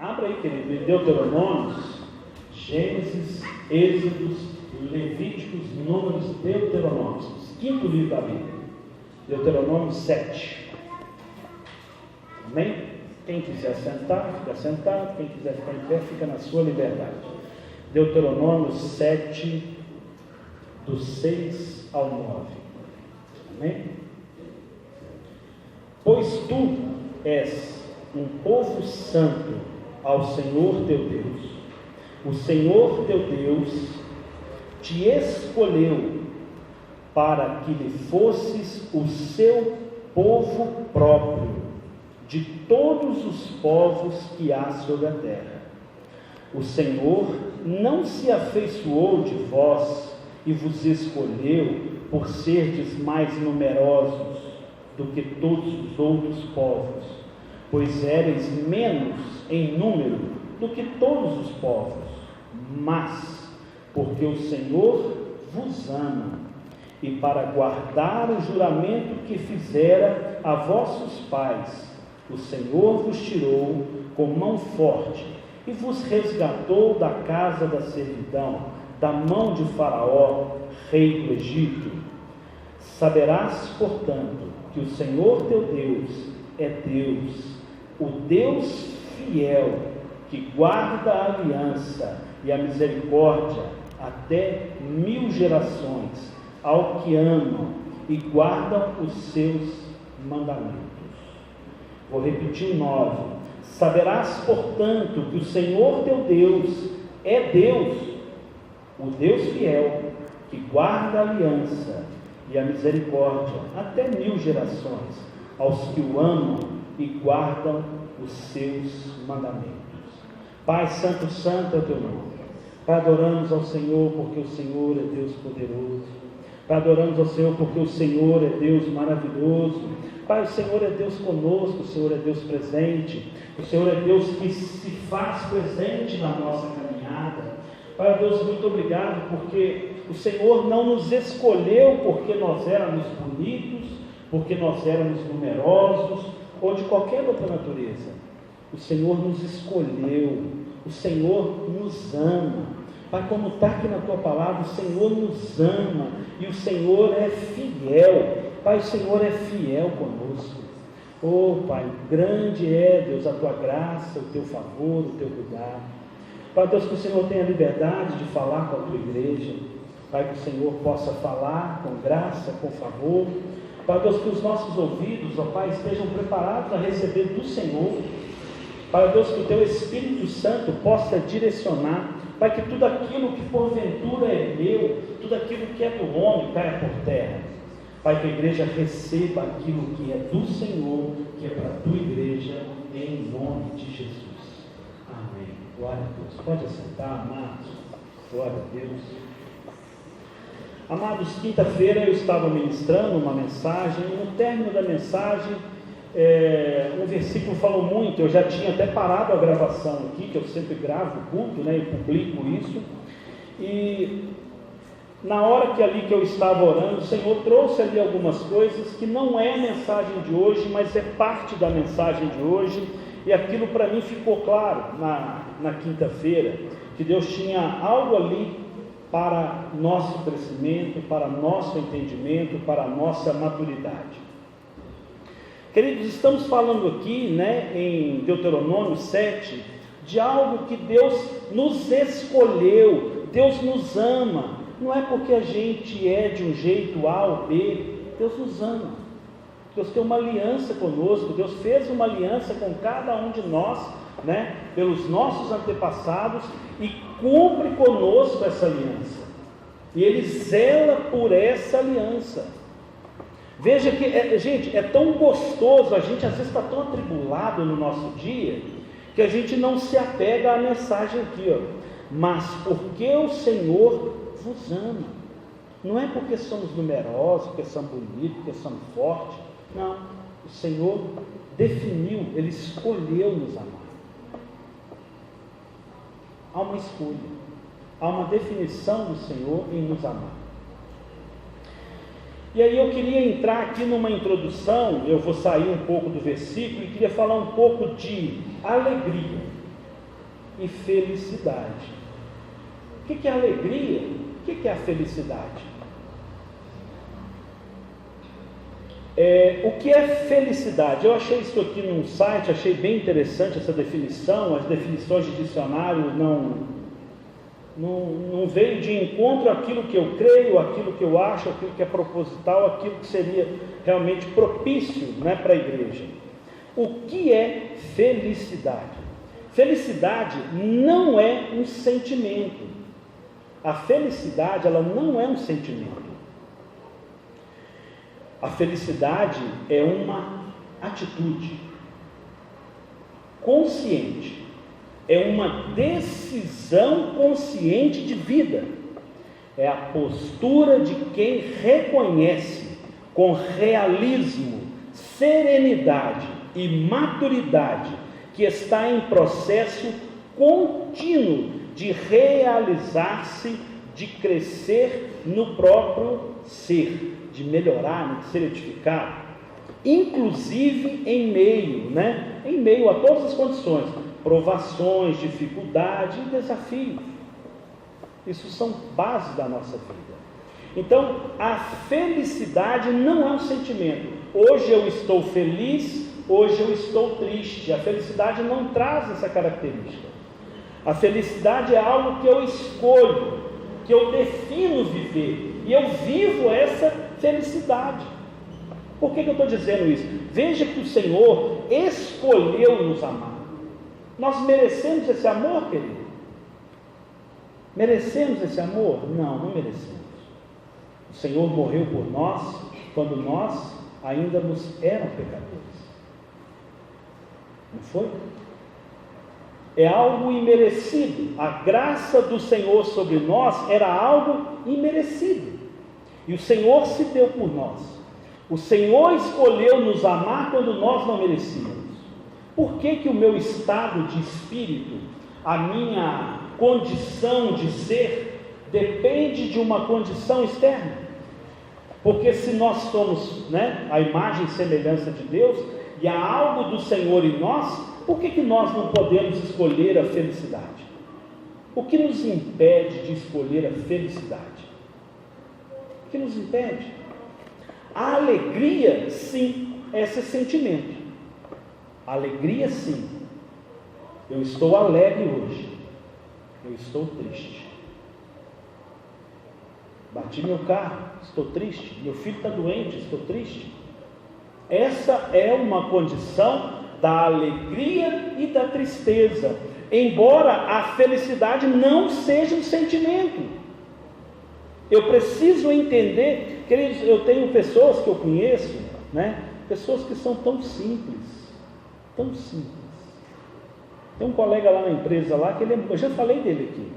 Abra aí, querido, em Deuteronômios, Gênesis, Êxodos, Levíticos, Números, Deuteronômios, quinto livro da Bíblia, Deuteronômio 7. Amém? Quem quiser sentar, fica sentado. Quem quiser ficar em pé, fica na sua liberdade. Deuteronômio 7, do 6 ao 9. Amém? Pois tu és um povo santo ao Senhor teu Deus. O Senhor teu Deus te escolheu para que lhe fosses o seu povo próprio de todos os povos que há sobre a terra. O Senhor não se afeiçoou de vós e vos escolheu por serdes mais numerosos do que todos os outros povos, pois éreis menos em número do que todos os povos, mas porque o Senhor vos ama, e para guardar o juramento que fizera a vossos pais, o Senhor vos tirou com mão forte e vos resgatou da casa da servidão, da mão de Faraó, rei do Egito. Saberás, portanto, que o Senhor teu Deus é Deus, o Deus fiel, que guarda a aliança e a misericórdia até 1000 gerações, ao que amam e guardam os seus mandamentos. Vou repetir o 9. Saberás, portanto, que o Senhor teu Deus é Deus, o Deus fiel, que guarda a aliança e a misericórdia até 1000 gerações, aos que o amam e guardam os seus mandamentos. Pai santo, santo é o teu nome. Pai, adoramos ao Senhor porque o Senhor é Deus poderoso. Pai, adoramos ao Senhor porque o Senhor é Deus maravilhoso. Pai, o Senhor é Deus conosco, o Senhor é Deus presente, o Senhor é Deus que se faz presente na nossa caminhada. Pai, Deus, muito obrigado porque o Senhor não nos escolheu porque nós éramos bonitos, porque nós éramos numerosos, ou de qualquer outra natureza. O Senhor nos escolheu, o Senhor nos ama. Pai, como está aqui na tua palavra, o Senhor nos ama e o Senhor é fiel. Pai, o Senhor é fiel conosco. Oh, Pai, grande é, Deus, a tua graça, o teu favor, o teu cuidado. Pai, Deus, que o Senhor tenha liberdade de falar com a tua igreja. Pai, que o Senhor possa falar com graça, com favor. Pai, Deus, que os nossos ouvidos, ó Pai, estejam preparados a receber do Senhor. Pai, Deus, que o teu Espírito Santo possa direcionar. Pai, que tudo aquilo que porventura é meu, tudo aquilo que é do homem, caia por terra. Pai, que a igreja receba aquilo que é do Senhor, que é para a tua igreja, em nome de Jesus. Amém. Glória a Deus. Pode assentar, amados. Glória a Deus. Amados, quinta-feira eu estava ministrando uma mensagem, e no término da mensagem, um versículo falou muito. Eu já tinha até parado a gravação aqui, que eu sempre gravo o culto, né, e publico isso, e na hora que ali que eu estava orando, o Senhor trouxe ali algumas coisas que não é a mensagem de hoje, mas é parte da mensagem de hoje, e aquilo para mim ficou claro na quinta-feira, que Deus tinha algo ali para nosso crescimento, para nosso entendimento, para a nossa maturidade. Queridos, estamos falando aqui, né, em Deuteronômio 7, de algo que Deus nos escolheu, Deus nos ama. Não é porque a gente é de um jeito A ou B, Deus nos ama. Deus tem uma aliança conosco, Deus fez uma aliança com cada um de nós, né, pelos nossos antepassados, e cumpre conosco essa aliança. E Ele zela por essa aliança. Veja que, gente, é tão gostoso, a gente às vezes está tão atribulado no nosso dia, que a gente não se apega à mensagem aqui, ó. Mas porque o Senhor vos ama. Não é porque somos numerosos, porque somos bonitos, porque somos fortes. Não, o Senhor definiu, Ele escolheu nos amar. Há uma escolha, há uma definição do Senhor em nos amar. E aí eu queria entrar aqui numa introdução, eu vou sair um pouco do versículo e queria falar um pouco de alegria. e felicidade. O que é alegria? O que é a felicidade? O que é felicidade? Eu achei isso aqui num site, achei bem interessante essa definição. As definições de dicionário não veio de encontro àquilo que eu creio, àquilo que eu acho, àquilo que é proposital, àquilo que seria realmente propício, né, para a igreja. O que é felicidade? Felicidade não é um sentimento. A felicidade, ela não é um sentimento. A felicidade é uma atitude consciente, é uma decisão consciente de vida, é a postura de quem reconhece com realismo, serenidade e maturidade que está em processo contínuo de realizar-se, de crescer no próprio ser, de melhorar, de ser edificado, inclusive em meio a todas as condições, provações, dificuldades e desafios. Isso são bases da nossa vida. Então, a felicidade não é um sentimento. Hoje eu estou feliz, hoje eu estou triste. A felicidade não traz essa característica. A felicidade é algo que eu escolho, que eu defino viver, e eu vivo essa felicidade. Por que eu estou dizendo isso? Veja que o Senhor escolheu nos amar. Nós merecemos esse amor, querido? Merecemos esse amor? Não merecemos. O Senhor morreu por nós quando nós ainda éramos pecadores. Não foi? É algo imerecido. A graça do Senhor sobre nós era algo imerecido. E o Senhor se deu por nós. O Senhor escolheu nos amar quando nós não merecíamos. Por que o meu estado de espírito, a minha condição de ser, depende de uma condição externa? Porque se nós somos, a imagem e semelhança de Deus, e há algo do Senhor em nós, por que nós não podemos escolher a felicidade? O que nos impede de escolher a felicidade? O que nos impede? A alegria, sim, é esse sentimento. A alegria, sim. Eu estou alegre hoje. Eu estou triste. Bati meu carro, estou triste. Meu filho está doente, estou triste. Essa é uma condição da alegria e da tristeza, embora a felicidade não seja um sentimento. Eu preciso entender, queridos, eu tenho pessoas que eu conheço, pessoas que são tão simples. Tem um colega lá na empresa lá, que eu já falei dele aqui,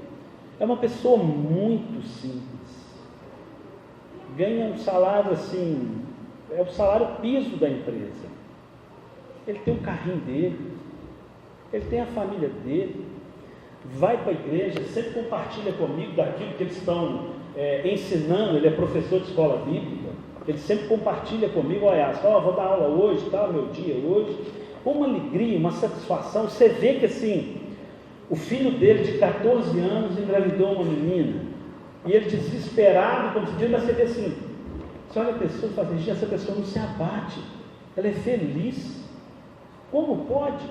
é uma pessoa muito simples, ganha um salário assim, é o salário piso da empresa. Ele tem um carrinho dele, ele tem a família dele, vai para a igreja, sempre compartilha comigo daquilo que eles estão ensinando. Ele é professor de escola bíblica, ele sempre compartilha comigo, vou dar aula hoje, meu dia hoje, uma alegria, uma satisfação. Você vê que assim, o filho dele de 14 anos engravidou uma menina, e ele desesperado, como se diz, mas você vê assim, você olha a pessoa e fala assim, essa pessoa não se abate, ela é feliz, como pode?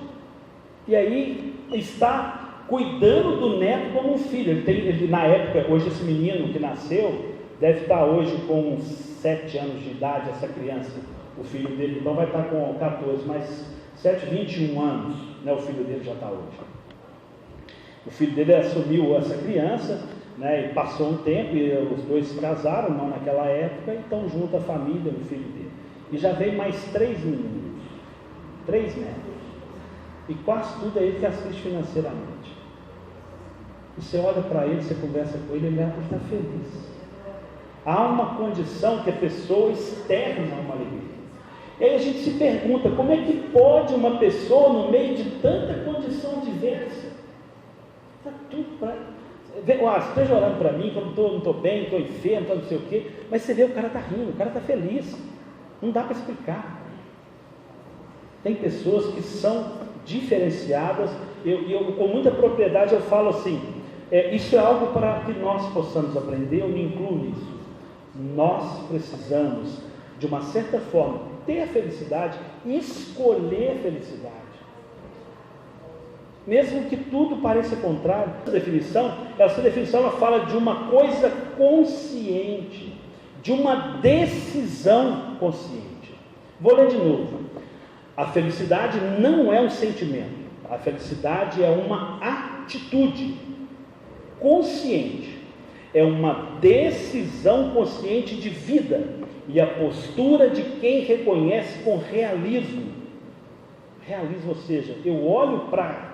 E aí está cuidando do neto como um filho. Ele na época, hoje esse menino que nasceu, deve estar hoje com 7 anos de idade, essa criança, o filho dele, então vai estar com 14, mas 21 anos, o filho dele já está hoje. O filho dele assumiu essa criança, e passou um tempo, e os dois se casaram, não naquela época, então junto a família, o filho dele. E já veio mais 3 meninos, 3 netos, e quase tudo é ele que assiste financeiramente. E você olha para ele, você conversa com ele, ele está feliz. Há uma condição que a pessoa externa uma alegria. E aí a gente se pergunta, como é que pode uma pessoa, no meio de tanta condição diversa, está tudo para... Você esteja orando para mim, que eu não estou bem, estou enfermo, não sei o quê, mas você vê, o cara está rindo, o cara está feliz, não dá para explicar. Tem pessoas que são diferenciadas. Eu com muita propriedade eu falo assim, isso é algo para que nós possamos aprender, eu me incluo nisso. Nós precisamos, de uma certa forma, ter a felicidade e escolher a felicidade. Mesmo que tudo pareça contrário. Essa definição ela fala de uma coisa consciente, de uma decisão consciente. Vou ler de novo. A felicidade não é um sentimento, a felicidade é uma atitude consciente, é uma decisão consciente de vida e a postura de quem reconhece com realismo. Realismo, ou seja, eu olho para...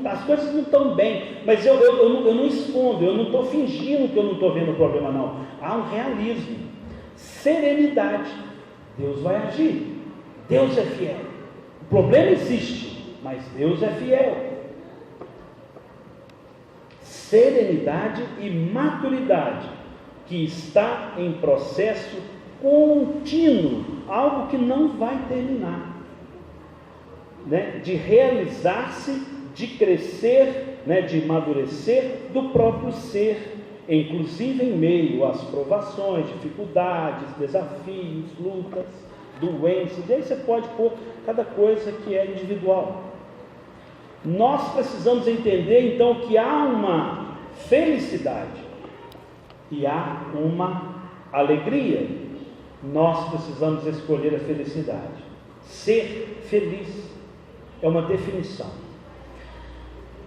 as coisas não estão bem, mas eu não escondo, eu não estou fingindo que eu não estou vendo o problema, não. Há um realismo, serenidade. Deus vai agir, Deus é fiel. O problema existe, mas Deus é fiel. Serenidade e maturidade, que está em processo contínuo, algo que não vai terminar, né? De realizar-se, de crescer, né? De amadurecer do próprio ser, inclusive em meio às provações, dificuldades, desafios, lutas, doenças. E aí você pode pôr cada coisa que é individual. Nós precisamos entender então que há uma felicidade e há uma alegria. Nós precisamos escolher a felicidade. Ser feliz é uma definição.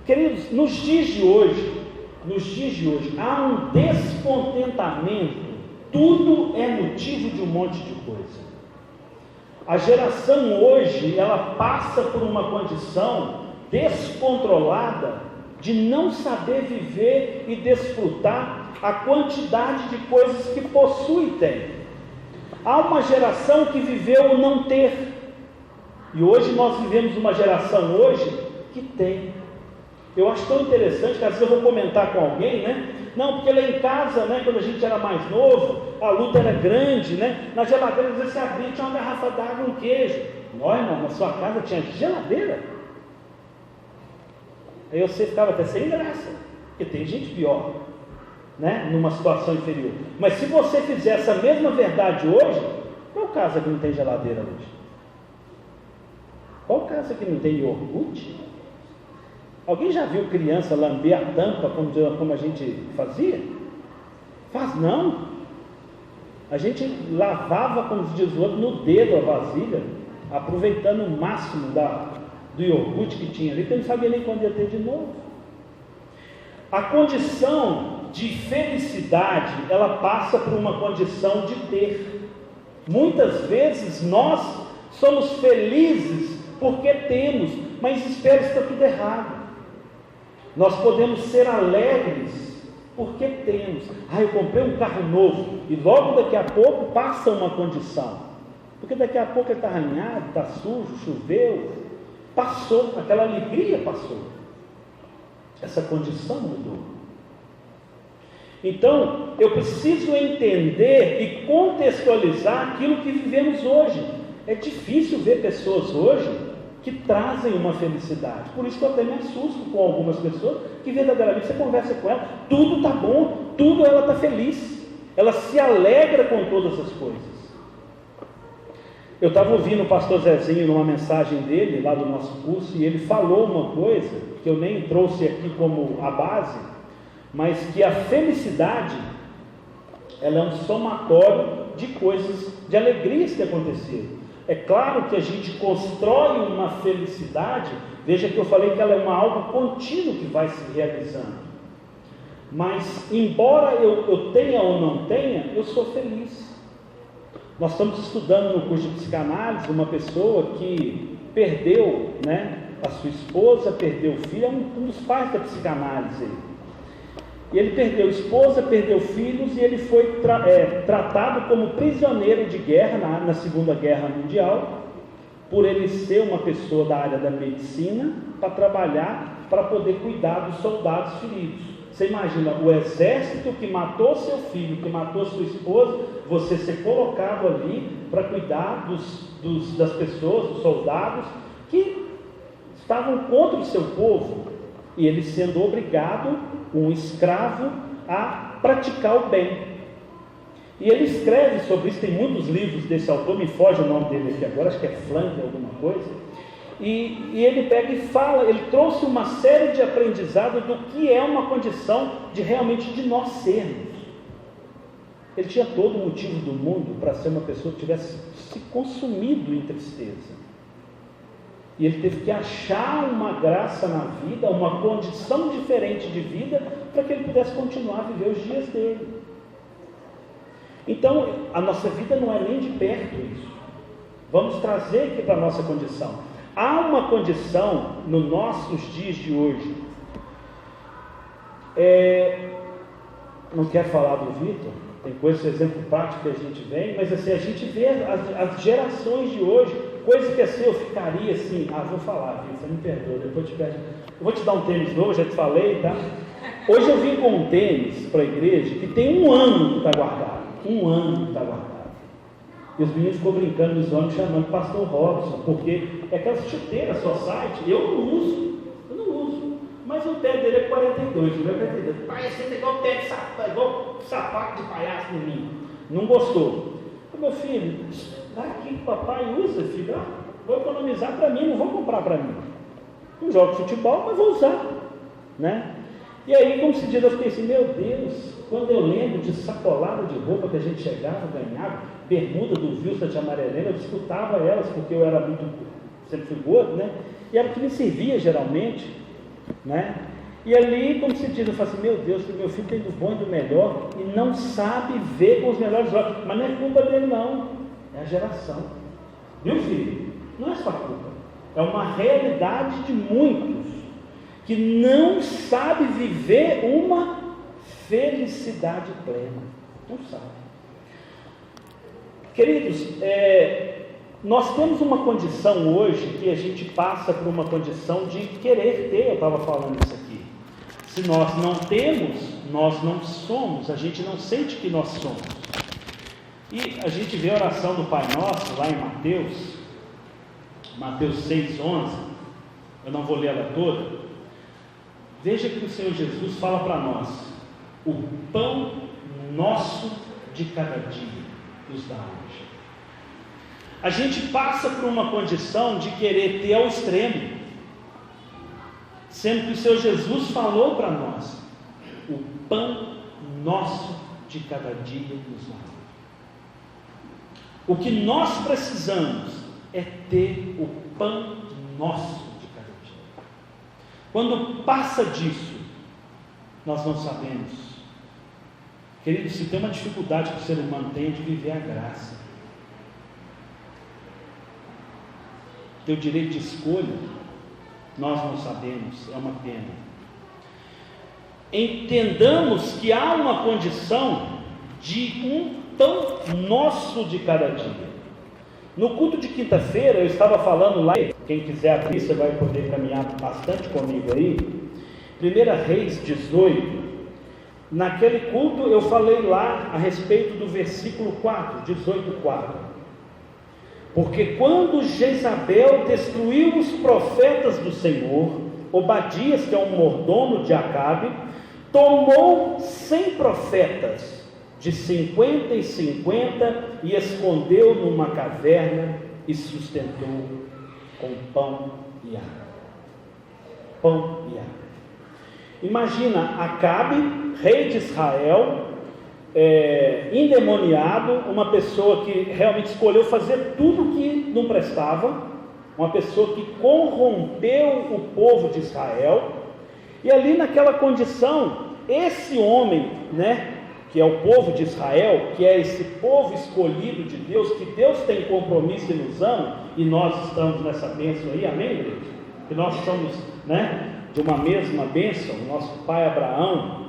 Queridos, nos dias de hoje há um descontentamento. Tudo é motivo de um monte de coisa. A geração hoje ela passa por uma condição descontrolada de não saber viver e desfrutar a quantidade de coisas que possui e tem. Há uma geração que viveu o não ter, e hoje nós vivemos uma geração hoje que tem. Eu acho tão interessante que às vezes eu vou comentar com alguém, né? Não, porque lá em casa, né, quando a gente era mais novo, a luta era grande, né? Na geladeira às vezes você abria, tinha uma garrafa d'água e um queijo. Não, irmão, na sua casa tinha geladeira? Aí você ficava até sem graça, porque tem gente pior, né? Numa situação inferior. Mas se você fizer essa mesma verdade hoje, qual casa que não tem geladeira hoje? Qual casa que não tem iogurte? Alguém já viu criança lamber a tampa como a gente fazia? Faz não. A gente lavava, como diz o outro, no dedo a vasilha, aproveitando o máximo do iogurte que tinha ali, porque eu não sabia nem quando ia ter de novo. A condição de felicidade, ela passa por uma condição de ter. Muitas vezes nós somos felizes porque temos, mas espera, está tudo errado. Nós podemos ser alegres porque temos. Eu comprei um carro novo, e logo daqui a pouco passa uma condição, porque daqui a pouco ele está arranhado, está sujo, choveu, passou, aquela alegria passou, essa condição mudou. Então eu preciso entender e contextualizar aquilo que vivemos hoje. É difícil ver pessoas hoje que trazem uma felicidade. Por isso que eu até me assusto com algumas pessoas que verdadeiramente você conversa com ela, tudo está bom, tudo ela está feliz, ela se alegra com todas as coisas. Eu estava ouvindo o pastor Zezinho numa mensagem dele, lá do nosso curso, e ele falou uma coisa que eu nem trouxe aqui como a base, mas que a felicidade, ela é um somatório de coisas, de alegrias que aconteceram. É claro que a gente constrói uma felicidade, veja que eu falei que ela é algo contínuo que vai se realizando. Mas, embora eu tenha ou não tenha, eu sou feliz. Nós estamos estudando no curso de psicanálise uma pessoa que perdeu, né, a sua esposa, perdeu o filho, é um dos pais da psicanálise. E ele perdeu a esposa, perdeu filhos, e ele foi tratado como prisioneiro de guerra na Segunda Guerra Mundial, por ele ser uma pessoa da área da medicina, para trabalhar, para poder cuidar dos soldados feridos. Você imagina, o exército que matou seu filho, que matou sua esposa, você ser colocado ali para cuidar das pessoas, dos soldados, que estavam contra o seu povo, e ele sendo obrigado, um escravo, a praticar o bem. E ele escreve sobre isso, tem muitos livros desse autor, me foge o nome dele aqui agora, acho que é Flank, alguma coisa. E ele pega e fala, ele trouxe uma série de aprendizado do que é uma condição de realmente de nós sermos. Ele tinha todo o motivo do mundo para ser uma pessoa que tivesse se consumido em tristeza. E ele teve que achar uma graça na vida, uma condição diferente de vida, para que ele pudesse continuar a viver os dias dele. Então, a nossa vida não é nem de perto isso. Vamos trazer aqui para a nossa condição. Há uma condição nos nossos dias de hoje. Não quero falar do Vitor, tem coisa, exemplo prático que a gente vem, mas assim, a gente vê as gerações de hoje, coisa que assim, eu ficaria assim, vou falar, Vitor, você me perdoa, depois eu te peço. Eu vou te dar um tênis novo, já te falei, tá? Hoje eu vim com um tênis para a igreja que tem 1 ano que está guardado. 1 ano que está guardado. E os meninos ficam brincando nos ônibus chamando Pastor Robson, porque é aquelas chuteiras só site, eu não uso, mas o pé dele é 42, o meu é 42, parecendo igual pé de sapato, igual sapato de palhaço em mim. Não gostou. Meu filho, dá aqui que o papai usa, filho, vou economizar para mim, não vou comprar para mim. Não jogo futebol, mas vou usar, né? E aí, como se diz, eu fiquei assim, meu Deus, quando eu lembro de sacolada de roupa que a gente chegava, ganhava, bermuda do Wilson de Amarelena, eu disputava elas, porque eu era sempre fui gordo, né? E era o que me servia geralmente, né? E ali, como se diz, eu falo assim, meu Deus, meu filho tem do bom e do melhor, e não sabe ver com os melhores olhos, mas não é culpa dele não, é a geração, viu filho? Não é sua culpa, é uma realidade de muitos, que não sabe viver uma felicidade plena, não sabe. Queridos, nós temos uma condição hoje que a gente passa por uma condição de querer ter, eu estava falando isso aqui. Se nós não temos, nós não somos, a gente não sente que nós somos. E a gente vê a oração do Pai Nosso lá em Mateus 6,11, eu não vou ler ela toda. Veja que o Senhor Jesus fala para nós: o pão nosso de cada dia nos dá hoje. A gente passa por uma condição de querer ter ao extremo, sendo que o Senhor Jesus falou para nós: o pão nosso de cada dia nos dá. O que nós precisamos é ter o pão nosso. Quando passa disso, nós não sabemos. Querido, se tem uma dificuldade que o ser humano tem é de viver a graça. Ter o direito de escolha, nós não sabemos, é uma pena. Entendamos que há uma condição de um pão nosso de cada dia. No culto de quinta-feira, eu estava falando lá, quem quiser abrir, você vai poder caminhar bastante comigo aí, 1 Reis 18, naquele culto eu falei lá a respeito do versículo 4, 18:4, porque quando Jezabel destruiu os profetas do Senhor, Obadias, que é um mordomo de Acabe, tomou 100 profetas, de 50 em 50, e escondeu numa caverna e sustentou com pão e água. Pão e água. Imagina Acabe, rei de Israel, endemoniado, uma pessoa que realmente escolheu fazer tudo que não prestava, uma pessoa que corrompeu o povo de Israel, e ali naquela condição, esse homem, né, que é o povo de Israel, que é esse povo escolhido de Deus, que Deus tem compromisso e nos ama, e nós estamos nessa bênção aí, amém, igreja? Que nós somos, né, de uma mesma bênção, nosso pai Abraão.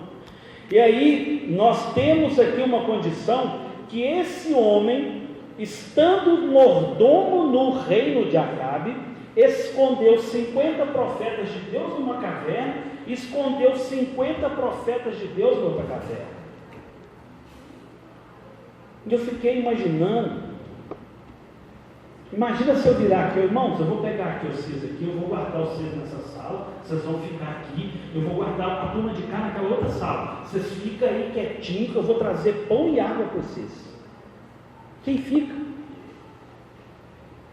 E aí, nós temos aqui uma condição, que esse homem, estando mordomo no reino de Acabe, escondeu 50 profetas de Deus numa caverna, e escondeu 50 profetas de Deus noutra caverna. E eu fiquei imaginando Imagina se eu virar aqui, irmãos, eu vou pegar aqui vocês aqui, eu vou guardar vocês nessa sala, vocês vão ficar aqui, eu vou guardar a turma de cá naquela outra sala. Vocês ficam aí quietinho que eu vou trazer pão e água para vocês. Quem fica?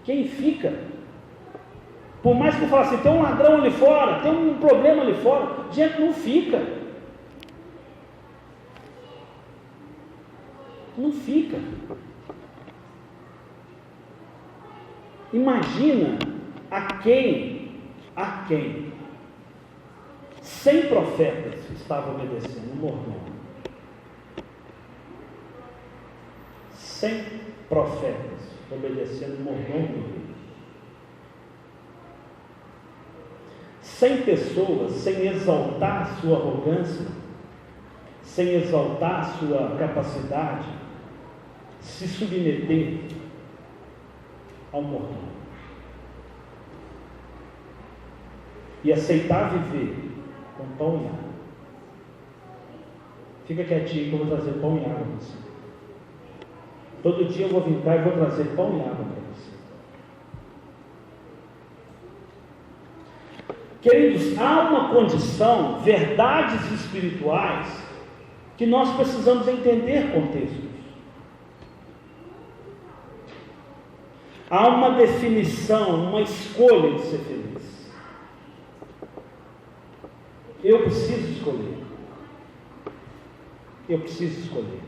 Quem fica? Por mais que eu fale assim, tem um ladrão ali fora, tem um problema ali fora, gente, não fica. Não fica. Imagina a quem 100 profetas estavam obedecendo, um mordomo. 100 profetas obedecendo o mordomo do rei. 100 pessoas sem exaltar a sua arrogância, sem exaltar a sua capacidade, se submeter ao mordomo e aceitar viver com pão e água. Fica quietinho que eu vou trazer pão e água para você. Todo dia eu vou vir cá e vou trazer pão e água para você. Queridos, há uma condição, verdades espirituais, que nós precisamos entender contextos. Há uma definição, uma escolha de ser feliz. Eu preciso escolher. Eu preciso escolher.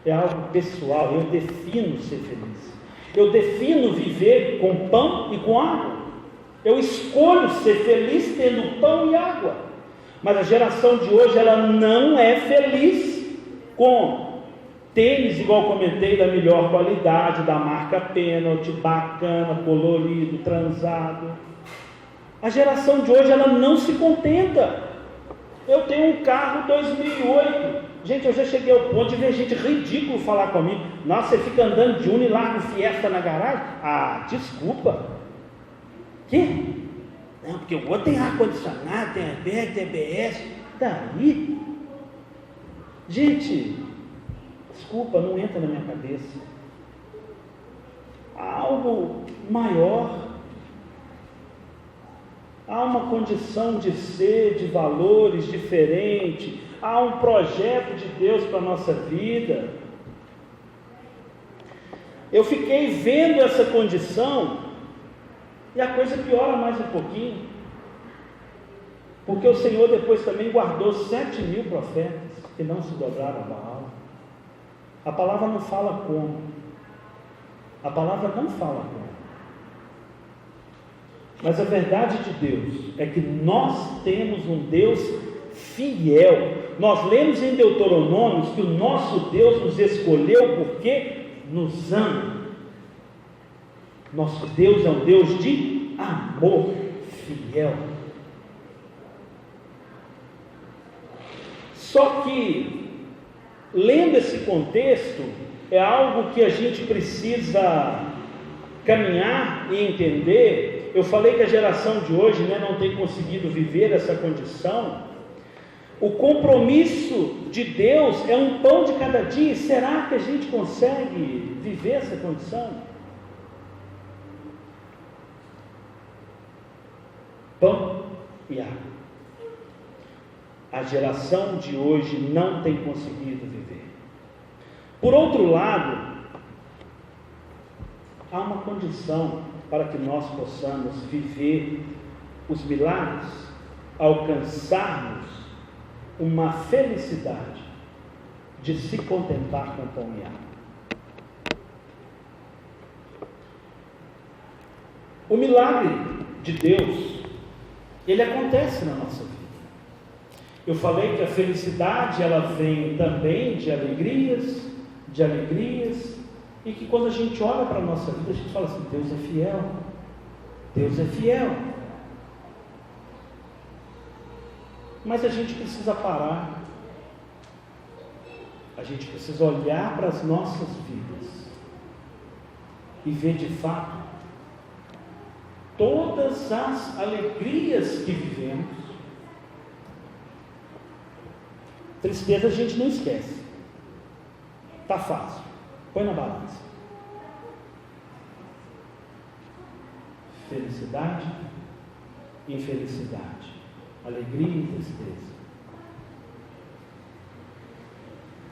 É algo pessoal, eu defino ser feliz. Eu defino viver com pão e com água. Eu escolho ser feliz tendo pão e água. Mas a geração de hoje, ela não é feliz com tênis, igual comentei, da melhor qualidade, da marca Penalty, bacana, colorido, transado. A geração de hoje, ela não se contenta. Eu tenho um carro 2008. Gente, eu já cheguei ao ponto de ver gente ridículo falar comigo. Nossa, você fica andando de Uno e larga o Fiesta na garagem? Ah, desculpa. Que? Não, porque o outro tem ar-condicionado, tem airbag, tem ABS. Daí? Gente, desculpa, não entra na minha cabeça. Há algo maior. Há uma condição de ser, de valores diferentes. Há um projeto de Deus para a nossa vida. Eu fiquei vendo essa condição e a coisa piora mais um pouquinho. Porque o Senhor depois também guardou 7.000 profetas que não se dobraram a Baal. A palavra não fala como. A palavra não fala como. Mas a verdade de Deus é que nós temos um Deus fiel. Nós lemos em Deuteronômio que o nosso Deus nos escolheu porque nos ama. Nosso Deus é um Deus de amor fiel. Só que, lendo esse contexto, é algo que a gente precisa caminhar e entender. Eu falei que a geração de hoje, não tem conseguido viver essa condição. O compromisso de Deus é um pão de cada dia. Será que a gente consegue viver essa condição? Pão e água. A geração de hoje não tem conseguido viver. Por outro lado, há uma condição para que nós possamos viver os milagres, alcançarmos uma felicidade de se contentar com pão e água. O milagre de Deus, ele acontece na nossa vida. Eu falei que a felicidade, ela vem também de alegrias, e que quando a gente olha para a nossa vida, a gente fala assim, Deus é fiel, Deus é fiel. Mas a gente precisa parar, a gente precisa olhar para as nossas vidas e ver de fato todas as alegrias que vivemos. Tristeza a gente não esquece, está fácil, põe na balança. felicidade e infelicidade, alegria e tristeza.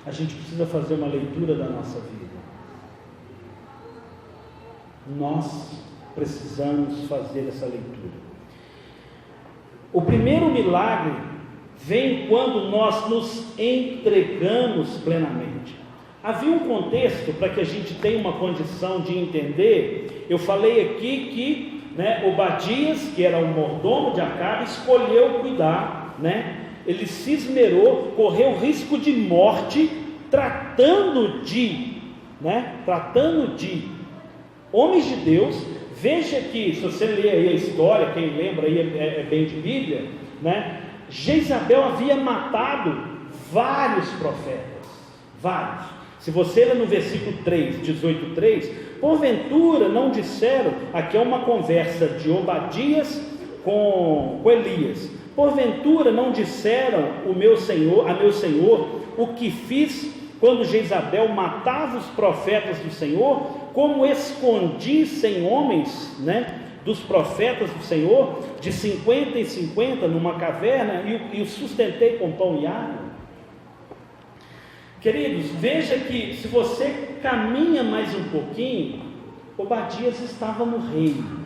A gente precisa fazer uma leitura da nossa vida. Nós precisamos fazer essa leitura. O primeiro milagre vem quando nós nos entregamos plenamente. Havia um contexto para que a gente tenha uma condição de entender. Eu falei aqui que Obadias, que era o mordomo de Acabe, escolheu cuidar, ele se esmerou, correu risco de morte, tratando de homens de Deus. Veja que, se você ler aí a história, quem lembra aí é bem de Bíblia, Jezabel havia matado vários profetas, vários. Se você ler no versículo 3, 18:3, porventura não disseram, aqui é uma conversa de Obadias com Elias, porventura não disseram a meu senhor o que fiz quando Jezabel matava os profetas do Senhor, como escondi 100 homens, dos profetas do Senhor, de 50 em 50 numa caverna, e os sustentei com pão e água. Queridos, veja que se você caminha mais um pouquinho, Obadias estava no reino.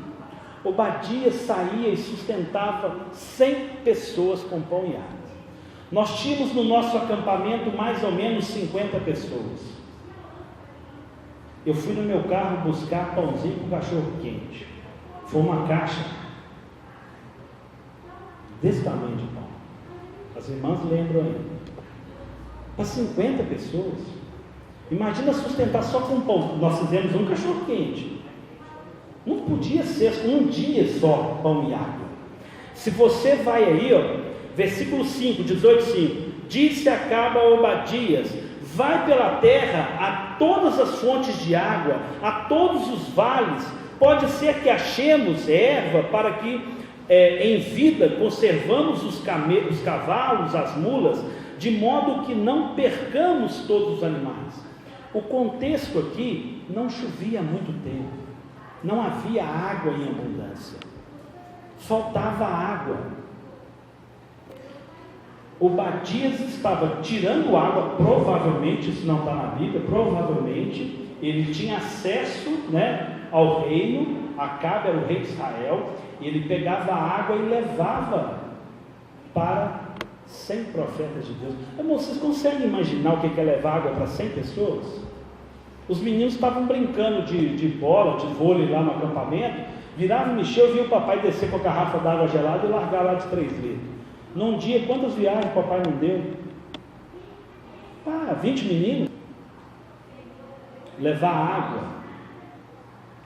Obadias saía e sustentava 100 pessoas com pão e água. Nós tínhamos no nosso acampamento mais ou menos 50 pessoas. Eu fui no meu carro buscar pãozinho com cachorro quente. Foi uma caixa desse tamanho de pão. As irmãs lembram ainda. Para 50 pessoas. Imagina sustentar só com pão. Nós fizemos um cachorro quente. Não podia ser um dia só pão e água. Se você vai aí, versículo 5, 18:5, disse Acabe a Obadias: vai pela terra a todas as fontes de água, a todos os vales, pode ser que achemos erva para que em vida conservamos os cavalos, as mulas, de modo que não percamos todos os animais. O contexto aqui, não chovia há muito tempo, não havia água em abundância, faltava água. Obadias estava tirando água, provavelmente, isso não está na Bíblia, provavelmente ele tinha acesso ao reino. Acabe era o rei de Israel, e ele pegava a água e levava para 100 profetas de Deus. Irmão, vocês conseguem imaginar o que é levar água para 100 pessoas? Os meninos estavam brincando de bola, de vôlei lá no acampamento, viravam e mexeu, viu o papai descer com a garrafa d'água gelada e largar lá de 3 litros. Num dia, quantas viagens o papai não deu? 20 meninos. Levar água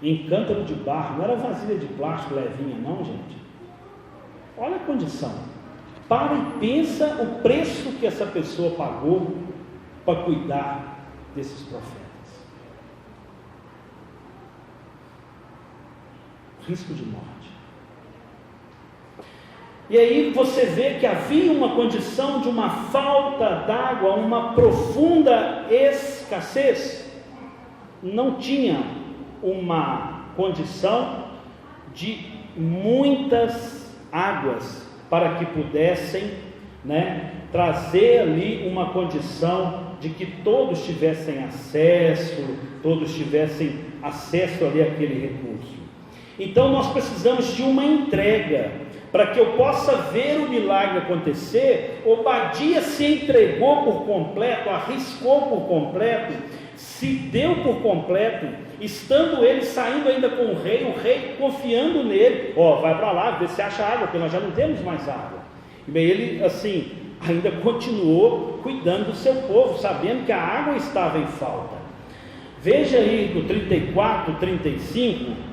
em cântaro de barro, não era vasilha de plástico levinha não, gente. Olha a condição. Para e pensa o preço que essa pessoa pagou para cuidar desses profetas. Risco de morte. E aí você vê que havia uma condição de uma falta d'água, uma profunda escassez. Não tinha uma condição de muitas águas para que pudessem trazer ali uma condição de que todos tivessem acesso ali àquele recurso. Então nós precisamos de uma entrega. Para que eu possa ver o milagre acontecer, Obadias se entregou por completo, arriscou por completo, se deu por completo, estando ele saindo ainda com o rei confiando nele. Vai para lá, vê se acha água, porque nós já não temos mais água. E bem, ele assim, ainda continuou cuidando do seu povo, sabendo que a água estava em falta. Veja aí do 34, 35...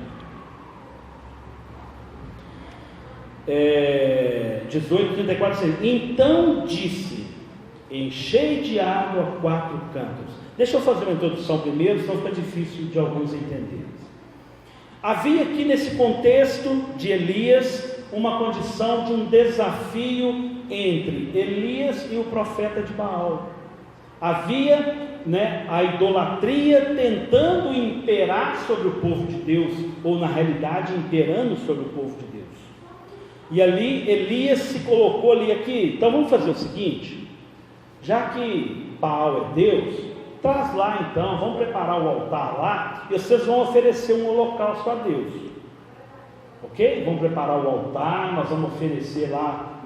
18, 34, então disse: enchei de água 4 cantos. Deixa eu fazer uma introdução primeiro, senão fica difícil de alguns entenderem. Havia aqui nesse contexto de Elias uma condição de um desafio entre Elias e o profeta de Baal. Havia, a idolatria tentando imperar sobre o povo de Deus, ou na realidade imperando sobre o povo de Deus. E ali Elias se colocou ali aqui. Então vamos fazer o seguinte: já que Baal é Deus, traz lá então, vamos preparar o altar lá, e vocês vão oferecer um holocausto a Deus, ok? Vamos preparar o altar, nós vamos oferecer lá,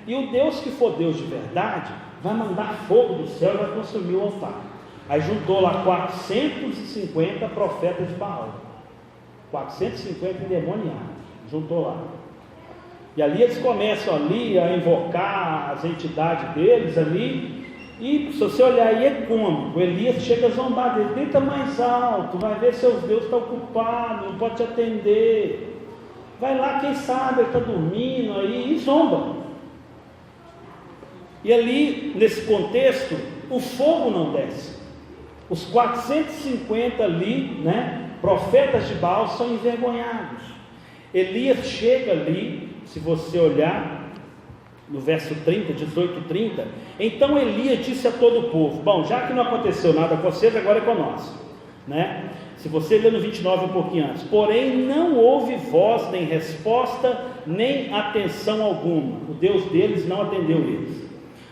e o Deus que for Deus de verdade vai mandar fogo do céu e vai consumir o altar. Aí juntou lá 450 profetas de Baal, 450 endemoniados, juntou lá. E ali eles começam ali a invocar as entidades deles ali. E se você olhar aí é cômico. O Elias chega a zombar dele, grita mais alto, vai ver se os Deus está ocupado, não pode te atender. Vai lá, quem sabe ele está dormindo aí, e zomba. E ali, nesse contexto, o fogo não desce. Os 450 ali, profetas de Baal são envergonhados. Elias chega ali, se você olhar no verso 30, 18, 30, então Elias disse a todo o povo: bom, já que não aconteceu nada com vocês, agora é com nós, Se você ler no 29 um pouquinho antes, porém não houve voz, nem resposta, nem atenção alguma. O Deus deles não atendeu eles.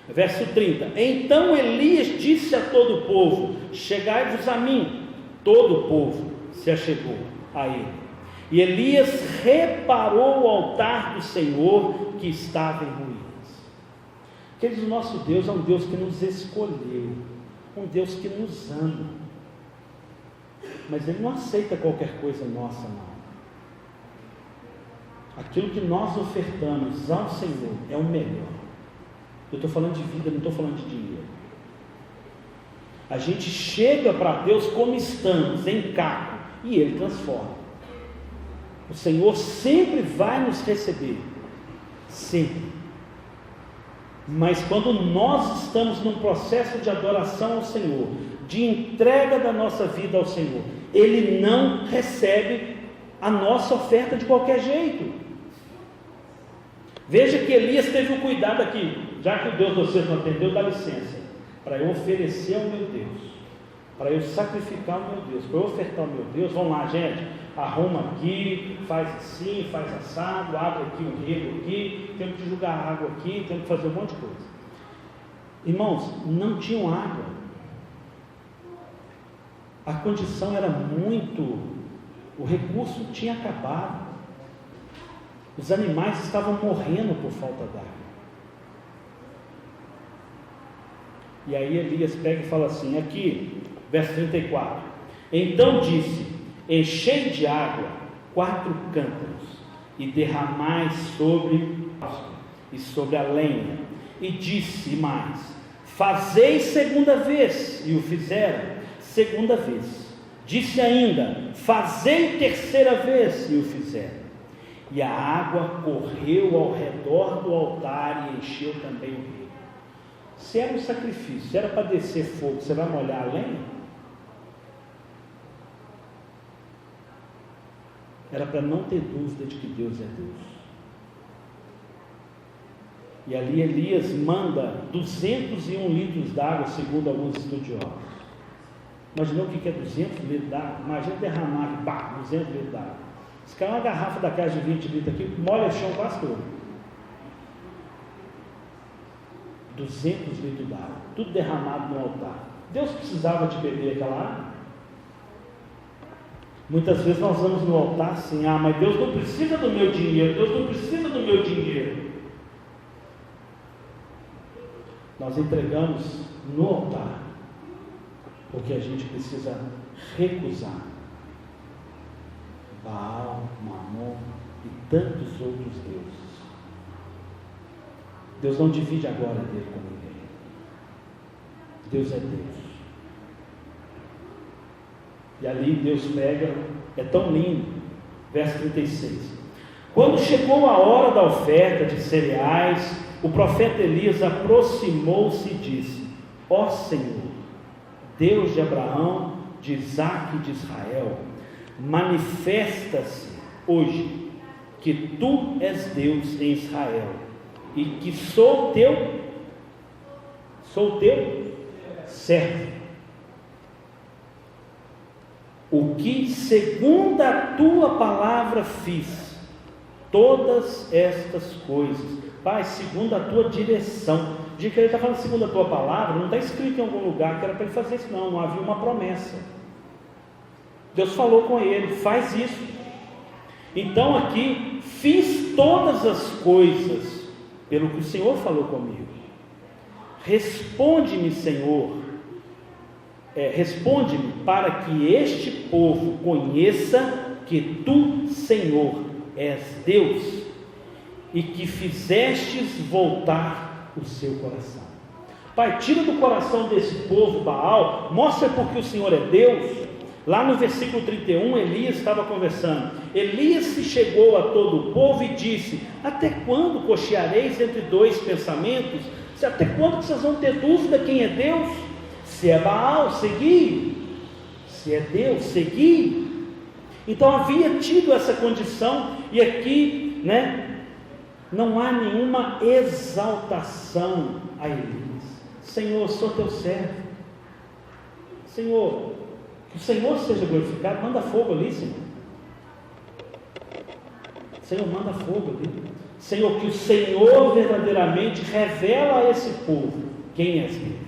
Verso 30, então Elias disse a todo o povo: chegai-vos a mim. Todo o povo se achegou a ele. E Elias reparou o altar do Senhor que estava em ruínas. Queridos, o nosso Deus é um Deus que nos escolheu, um Deus que nos ama, mas Ele não aceita qualquer coisa nossa, não. Aquilo que nós ofertamos ao Senhor é o melhor. Eu estou falando de vida, não estou falando de dinheiro. A gente chega para Deus como estamos, em caco, e Ele transforma. O Senhor sempre vai nos receber, sempre. Mas quando nós estamos num processo de adoração ao Senhor, de entrega da nossa vida ao Senhor, Ele não recebe a nossa oferta de qualquer jeito. Veja que Elias teve um cuidado aqui. Já que o Deus de vocês não atendeu, dá licença, para eu oferecer ao meu Deus, para eu sacrificar ao meu Deus, para eu ofertar ao meu Deus. Vamos lá, gente, arruma aqui, faz assim, faz assado, abre aqui um rego aqui, temos que jogar água aqui, temos que fazer um monte de coisa. Irmãos, não tinham água, a condição era o recurso tinha acabado, os animais estavam morrendo por falta d'água. E aí Elias pega e fala assim, aqui, verso 34, então disse: enchei de água 4 cântaros, e derramai sobre o pasto e sobre a lenha. E disse mais: fazei segunda vez, e o fizeram segunda vez. Disse ainda: fazei terceira vez, e o fizeram. E a água correu ao redor do altar e encheu também o rio. Se era um sacrifício, se era para descer fogo, você vai molhar a lenha? Era para não ter dúvida de que Deus é Deus. E ali Elias manda 201 litros d'água, segundo alguns estudiosos. Imaginou o que é 200 litros d'água? Imagina derramar aqui, 200 litros d'água. Se cair uma garrafa daquela de 20 litros aqui, molha o chão quase todo. 200 litros d'água, tudo derramado no altar. Deus precisava de beber aquela água? Muitas vezes nós vamos no altar assim: mas Deus não precisa do meu dinheiro, Deus não precisa do meu dinheiro. Nós entregamos no altar, porque a gente precisa recusar Baal, Mamon e tantos outros deuses. Deus não divide a glória dele com ninguém. Deus é Deus. E ali Deus pega, é tão lindo, verso 36. Quando chegou a hora da oferta de cereais, o profeta Elias aproximou-se e disse: ó Senhor, Deus de Abraão, de Isaque e de Israel, manifesta-se hoje que tu és Deus em Israel, e que sou teu servo, o que segundo a tua palavra fiz, todas estas coisas. Pai, segundo a tua direção. De que ele está falando segundo a tua palavra, não está escrito em algum lugar que era para ele fazer isso, não havia uma promessa. Deus falou com ele, faz isso. Então aqui, fiz todas as coisas pelo que o Senhor falou comigo. Responde-me, Senhor, responde-me para que este povo conheça que tu, Senhor, és Deus e que fizestes voltar o seu coração. Pai, tira do coração desse povo Baal, mostra porque o Senhor é Deus. Lá no versículo 31, Elias estava conversando. Elias se chegou a todo o povo e disse: até quando cocheareis entre dois pensamentos? Até quando vocês vão ter dúvida quem é Deus? Se é Baal, segui. Se é Deus, segui. Então havia tido essa condição, e aqui, não há nenhuma exaltação a Elias. Senhor, eu sou teu servo. Senhor, que o Senhor seja glorificado. Manda fogo ali, Senhor. Senhor, manda fogo ali. Senhor, que o Senhor verdadeiramente revela a esse povo quem és Deus.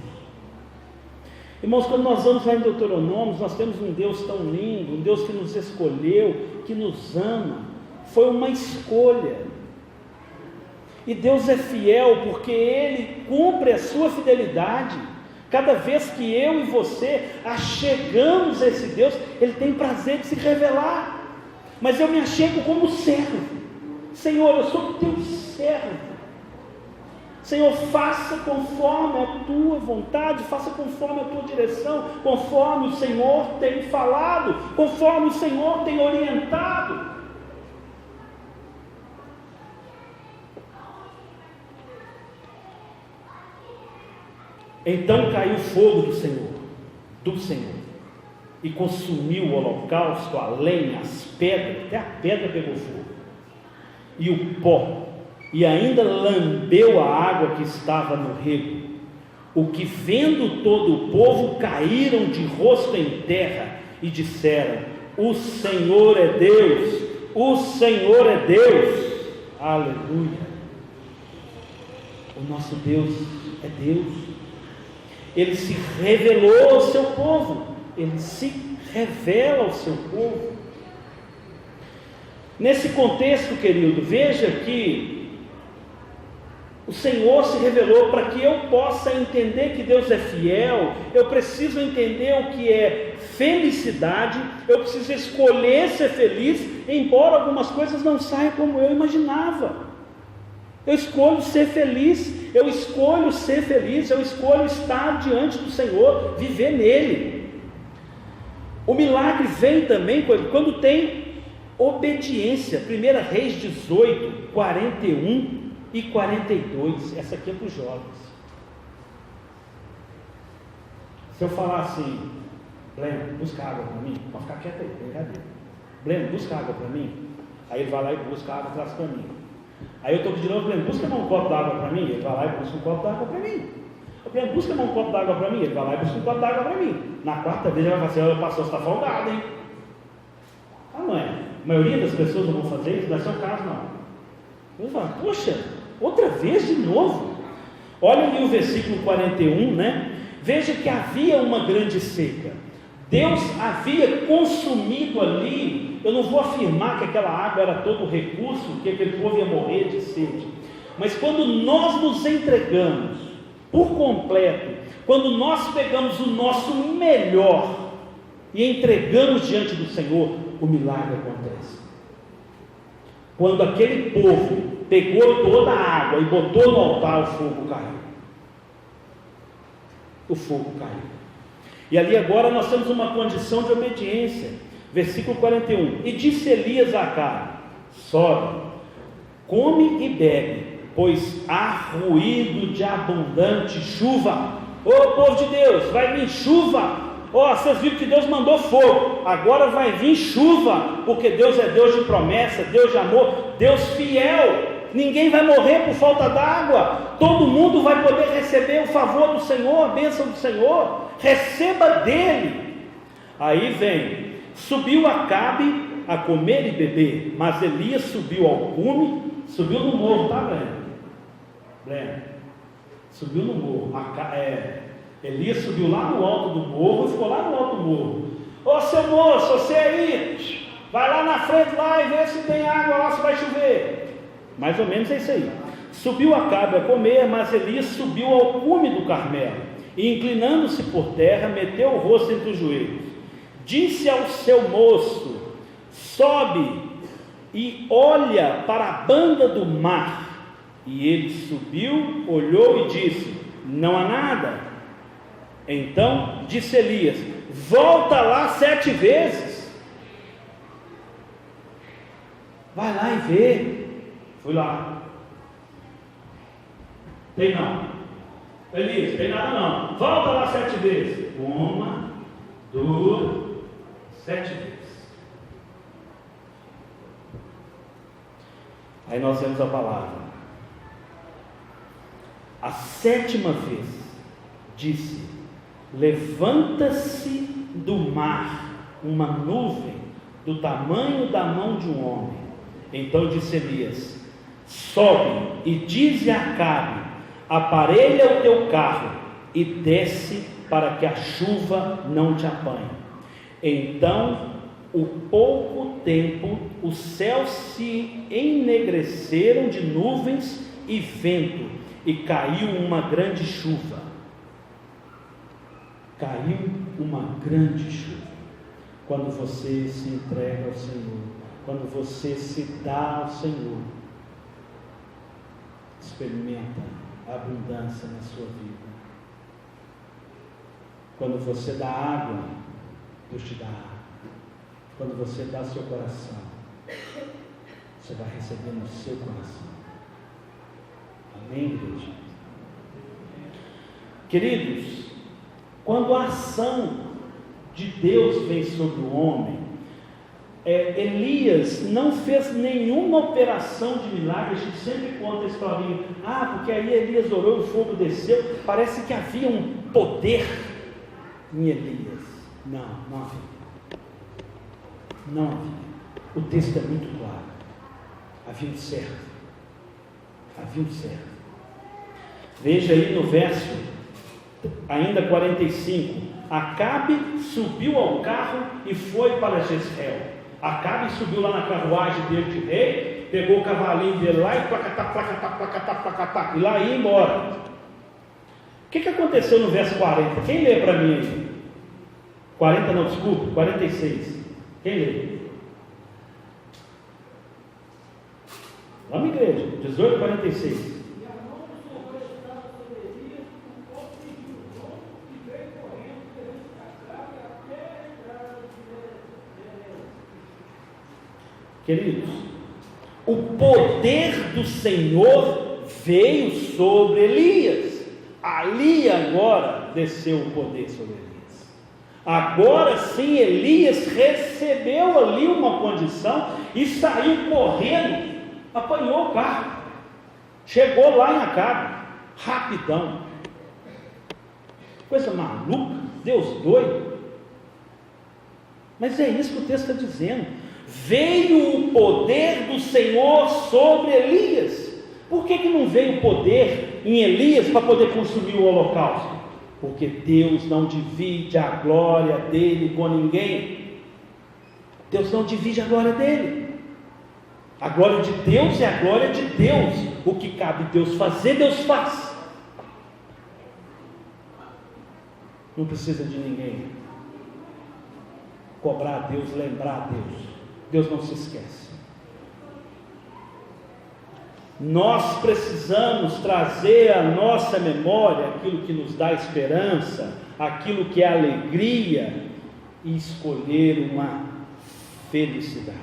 Irmãos, quando nós vamos lá em Deuteronômio, nós temos um Deus tão lindo, um Deus que nos escolheu, que nos ama. Foi uma escolha. E Deus é fiel porque Ele cumpre a sua fidelidade. Cada vez que eu e você achegamos a esse Deus, Ele tem prazer de se revelar. Mas eu me achego como servo. Senhor, eu sou teu servo. Senhor, faça conforme a tua vontade, faça conforme a tua direção, conforme o Senhor tem falado, conforme o Senhor tem orientado. Então caiu fogo do Senhor, e consumiu o holocausto, a lenha, as pedras, até a pedra pegou fogo, e o pó, e ainda lambeu a água que estava no rego, o que vendo todo o povo, caíram de rosto em terra, e disseram: o Senhor é Deus, o Senhor é Deus, aleluia. O nosso Deus é Deus. Ele se revelou ao seu povo, Ele se revela ao seu povo. Nesse contexto, querido, veja que o Senhor se revelou para que eu possa entender que Deus é fiel. Eu preciso entender o que é felicidade, eu preciso escolher ser feliz, embora algumas coisas não saiam como eu imaginava. Eu escolho ser feliz, eu escolho ser feliz, eu escolho estar diante do Senhor, viver nele. O milagre vem também quando tem obediência. 1 Reis 18, 41 e 42, essa aqui é para os jovens. Se eu falar assim: Bleno, busca água para mim, pode ficar quieto aí, brincadeira. Bleno, busca água para mim. Aí ele vai lá e busca água e traz para mim. Aí eu estou pedindo: Bleno, busca um copo d'água para mim. Ele vai lá e busca um copo d'água para mim. Bleno, busca um copo d'água para mim. Ele vai lá e busca um copo d'água para mim. Na quarta vez ele vai falar assim: olha, pastor, você está folgado, hein? Ah, não é? A maioria das pessoas não vão fazer isso, não é seu caso, não. Eu falo: poxa, outra vez de novo. Olha ali o versículo 41, Veja que havia uma grande seca. Deus havia consumido ali. Eu não vou afirmar que aquela água era todo o recurso, que aquele povo ia morrer de sede. Mas quando nós nos entregamos por completo, quando nós pegamos o nosso melhor e entregamos diante do Senhor, o milagre acontece. Quando aquele povo pegou toda a água e botou no altar, o fogo caiu. O fogo caiu. E ali agora nós temos uma condição de obediência. Versículo 41. E disse Elias a Acabe: sobe, come e bebe, pois há ruído de abundante chuva. Ô povo de Deus, vai vir chuva. Vocês viram que Deus mandou fogo, agora vai vir chuva, porque Deus é Deus de promessa, Deus de amor, Deus fiel. ninguém vai morrer por falta d'água, todo mundo vai poder receber o favor do Senhor, a bênção do Senhor, receba dele. Aí vem, subiu Acabe a comer e beber, mas Elias subiu ao cume, subiu no morro, tá, Breno? Subiu no morro, Elias subiu lá no alto do morro e ficou lá no alto do morro. Ô seu moço, você aí, vai lá na frente lá e vê se tem água lá, se vai chover. Mais ou menos é isso aí. Subiu Acabe a comer, mas Elias subiu ao cume do Carmelo, e inclinando-se por terra, meteu o rosto entre os joelhos. Disse ao seu moço: sobe e olha para a banda do mar. E ele subiu, olhou e disse: não há nada. Então disse Elias: volta lá 7 vezes. Vai lá e vê. Fui lá. Tem não. Elias, tem nada não. Volta lá 7 vezes. 1, 2, 7 vezes. Aí nós vemos a palavra. A 7ª vez disse: levanta-se do mar uma nuvem do tamanho da mão de um homem. Então disse Elias: sobe e dize a Acabe: aparelha o teu carro e desce, para que a chuva não te apanhe. Então, o pouco tempo, os céus se ennegreceram de nuvens e vento, e caiu uma grande chuva. Caiu uma grande chuva. Quando você se entrega ao Senhor, quando você se dá ao Senhor, experimenta a abundância na sua vida. Quando você dá água, Deus te dá água. Quando você dá seu coração, você vai receber no seu coração. Amém, igreja? Queridos, quando a ação de Deus vem sobre o homem, Elias não fez nenhuma operação de milagre. A gente sempre conta a historinha, porque aí Elias orou e o fogo desceu. Parece que havia um poder em Elias. Não havia. Não havia. O texto é muito claro. Havia um servo. Veja aí no verso ainda 45. Acabe subiu ao carro e foi para Jezreel. Acabe subiu lá na carruagem dele de rei, pegou o cavalinho dele lá e placatá, e lá ia embora. O que aconteceu no verso 40? Quem lê para mim aí? 40 não, desculpa, 46. Quem lê? Vamos, igreja, 18:46. Queridos, o poder do Senhor veio sobre Elias. Ali agora desceu o poder sobre Elias. Agora sim Elias recebeu ali uma condição e saiu correndo, apanhou o carro, chegou lá em Acabe, rapidão. Coisa maluca, Deus doido. Mas é isso que o texto está dizendo. Veio o poder do Senhor sobre Elias. Por que não veio o poder em Elias para poder consumir o holocausto? Porque Deus não divide a glória dele com ninguém. Deus não divide a glória dele. A glória de Deus é a glória de Deus. O que cabe Deus fazer, Deus faz. Não precisa de ninguém cobrar a Deus, lembrar a Deus. Deus não se esquece. Nós precisamos trazer à nossa memória aquilo que nos dá esperança, aquilo que é alegria, e escolher uma felicidade.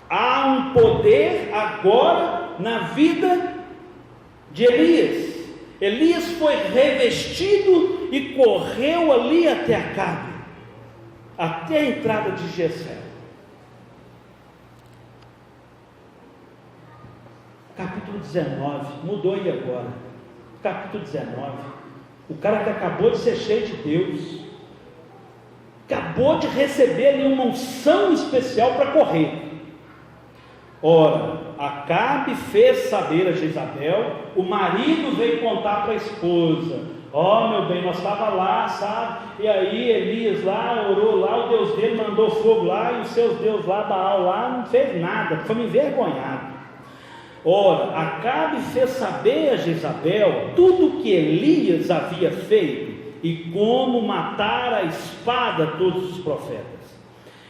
Há um poder agora na vida de Elias. Elias foi revestido e correu ali até Acabe, até a entrada de Jezreel. Capítulo 19, mudou aí agora. Capítulo 19, o cara que acabou de ser cheio de Deus, acabou de receber ali uma unção especial para correr. Ora, Acabe fez saber a Jezabel, o marido veio contar para a esposa: ó, meu bem, nós estávamos lá, sabe? E aí Elias lá, orou lá, o Deus dele mandou fogo lá, e os seus deuses lá, Baal lá, não fez nada, foi me envergonhado. Ora, Acabe fez saber a Jezabel tudo o que Elias havia feito, e como matar a espada todos os profetas.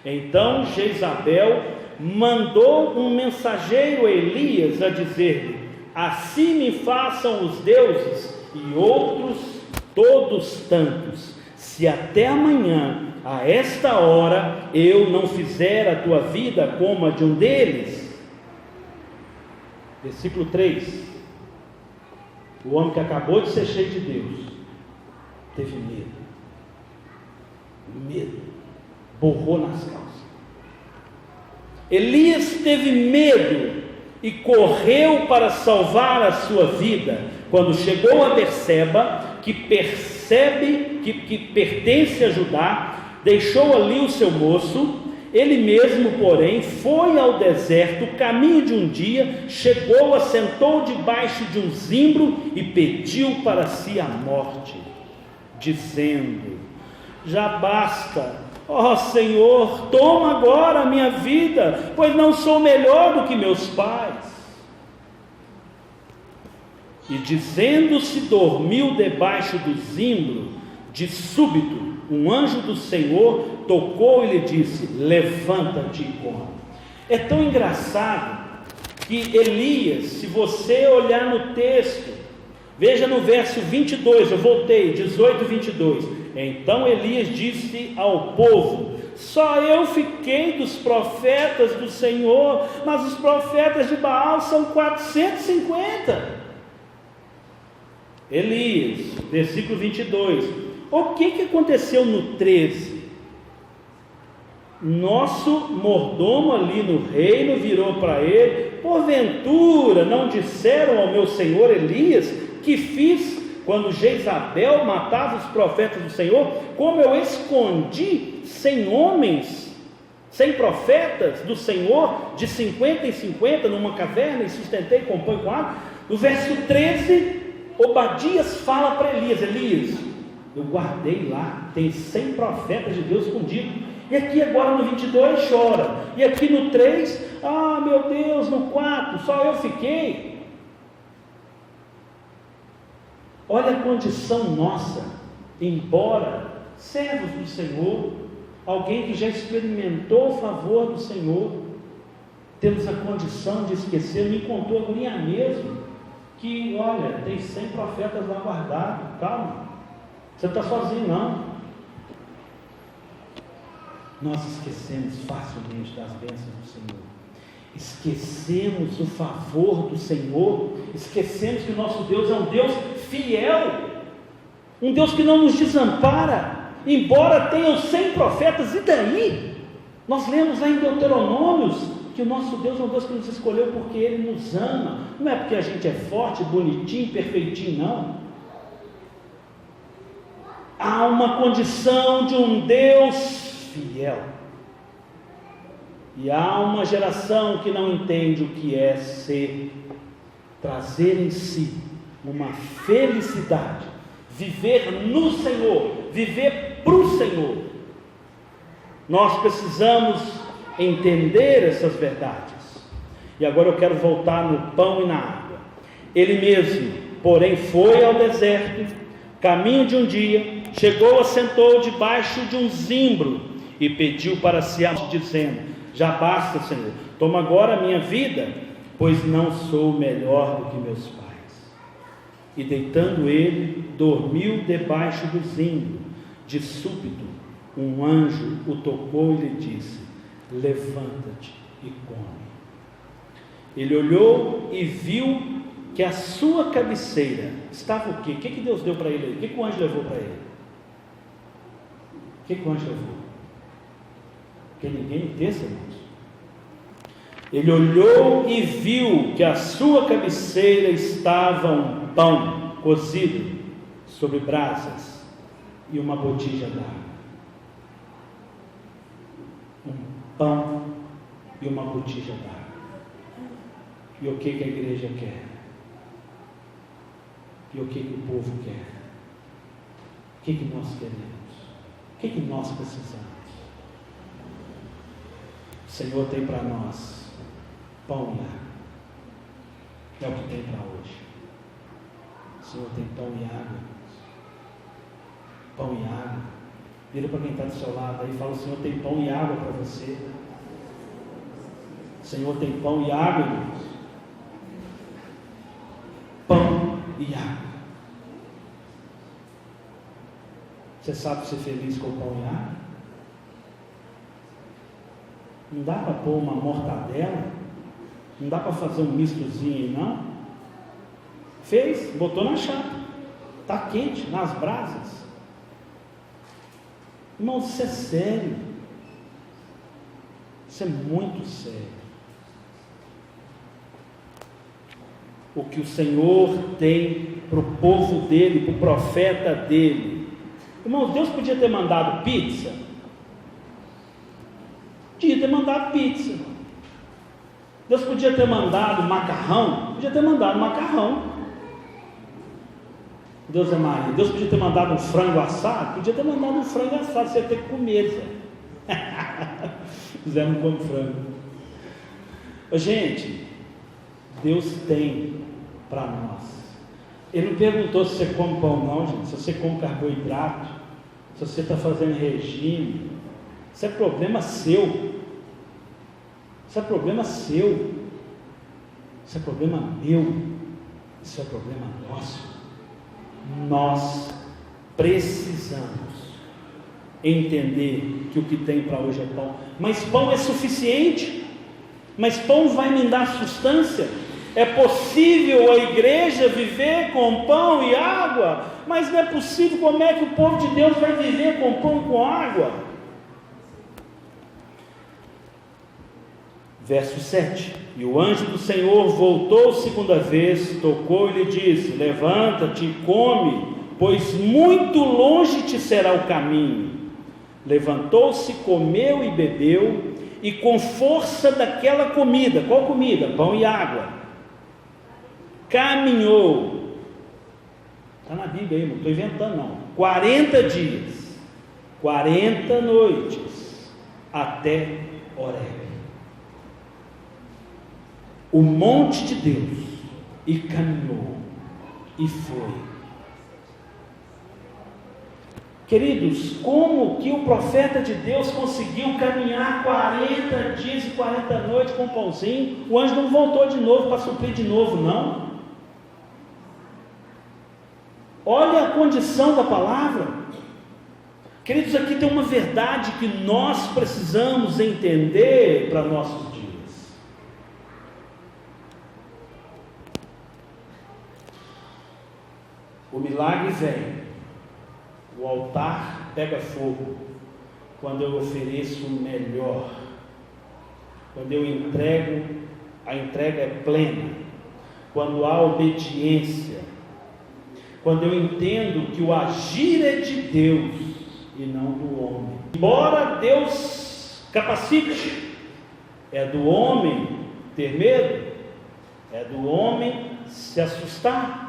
Então Jezabel mandou um mensageiro a Elias a dizer-lhe: assim me façam os deuses e outros todos tantos, se até amanhã a esta hora eu não fizer a tua vida como a de um deles. Versículo 3. O homem que acabou de ser cheio de Deus teve medo, borrou nas calças. Elias teve medo e correu para salvar a sua vida. Quando chegou a Berseba, que pertence a Judá, deixou ali o seu moço. Ele mesmo, porém, foi ao deserto, caminho de um dia, chegou, assentou debaixo de um zimbro e pediu para si a morte, dizendo: já basta, ó Senhor, toma agora a minha vida, pois não sou melhor do que meus pais. E dizendo-se, dormiu debaixo do zimbro. De súbito, um anjo do Senhor tocou e lhe disse: levanta-te e come. É tão engraçado que Elias, se você olhar no texto, veja no verso 22, eu voltei, 18 e 22. Então Elias disse ao povo: só eu fiquei dos profetas do Senhor, mas os profetas de Baal são 450. Elias, versículo 22. O que aconteceu no 13? Nosso mordomo ali no reino virou para ele: porventura não disseram ao meu senhor Elias que fiz quando Jezabel matava os profetas do Senhor, como eu escondi 100 homens, 100 profetas do Senhor, de 50 em 50 numa caverna, e sustentei com pão e com água? No verso 13, Obadias fala para Elias: Elias, eu guardei lá, tem 100 profetas de Deus escondidos. E aqui agora no 22 chora, e aqui no 3, ah meu Deus, no 4, só eu fiquei. Olha a condição nossa, embora servos do Senhor, alguém que já experimentou o favor do Senhor, temos a condição de esquecer. Me contou a guria mesmo, que olha, tem 100 profetas lá guardados. Calma, você não está sozinho não. Nós esquecemos facilmente das bênçãos do Senhor, esquecemos o favor do Senhor, esquecemos que o nosso Deus é um Deus fiel, um Deus que não nos desampara, embora tenham 100 profetas. E daí? Nós lemos lá em Deuteronômios que o nosso Deus é um Deus que nos escolheu porque Ele nos ama, não é porque a gente é forte, bonitinho, perfeitinho, não. Há uma condição de um Deus fiel, e há uma geração que não entende o que é trazer em si uma felicidade, viver no Senhor, viver para o Senhor. Nós precisamos entender essas verdades. E agora eu quero voltar no pão e na água. Ele mesmo, porém, foi ao deserto, caminho de um dia, chegou, assentou debaixo de um zimbro e pediu para si a morte, dizendo: já basta, Senhor, toma agora a minha vida, pois não sou melhor do que meus pais. E deitando ele, dormiu debaixo do zimbro. De súbito, um anjo o tocou e lhe disse: levanta-te e come. Ele olhou e viu que a sua cabeceira estava o quê? O que Deus deu para ele aí? O que o anjo levou para ele? O que o anjo levou? Porque ninguém entende, irmãos. Ele olhou e viu que à sua cabeceira estava um pão cozido sobre brasas e uma botija d'água. Um pão e uma botija d'água. E o que a igreja quer? E o que o povo quer? O que nós queremos? O que nós precisamos? O Senhor tem para nós pão e água. É o que tem para hoje. O Senhor tem pão e água. Pão e água. Vira para quem está do seu lado aí e fala: o Senhor tem pão e água para você. O Senhor tem pão e água, irmãos. Pão e água. Você sabe ser feliz com pão e água? Não dá para pôr uma mortadela? Não dá para fazer um mistozinho, não? Fez, botou na chapa. Está quente, nas brasas. Irmãos, isso é sério. Isso é muito sério. O que o Senhor tem para o povo dele, para o profeta dele. Irmãos, Deus podia ter mandado pizza? Podia ter mandado pizza. Deus podia ter mandado macarrão? Podia ter mandado macarrão. Deus é Maria. Deus podia ter mandado um frango assado? Podia ter mandado um frango assado, você ia ter que comer. Fizemos como frango. Gente, Deus tem para nós. Ele não perguntou se você come pão não, gente, se você come carboidrato, se você está fazendo regime. Isso é problema seu. Isso é problema seu. Isso é problema meu. Isso é problema nosso. Nós precisamos entender que o que tem para hoje é pão. Mas pão é suficiente? Mas pão vai me dar sustância? É possível a igreja viver com pão e água? Mas não é possível. Como é que o povo de Deus vai viver com pão e com água? Verso 7. E o anjo do Senhor voltou segunda vez, tocou e lhe disse: levanta-te e come, pois muito longe te será o caminho. Levantou-se, comeu e bebeu, e com força daquela comida, qual comida? Pão e água, caminhou, está na Bíblia aí, não estou inventando não, 40 dias, 40 noites, até Horebe, o monte de Deus, e caminhou, e foi. Queridos, como que o profeta de Deus conseguiu caminhar 40 dias e 40 noites com um pãozinho? O anjo não voltou de novo para suprir de novo, não. Olha a condição da palavra. Queridos, aqui tem uma verdade que nós precisamos entender para nossos dias. O milagre vem, o altar pega fogo quando eu ofereço o melhor, quando eu entrego, a entrega é plena, quando há obediência, quando eu entendo que o agir é de Deus e não do homem. Embora Deus capacite, é do homem ter medo, é do homem se assustar.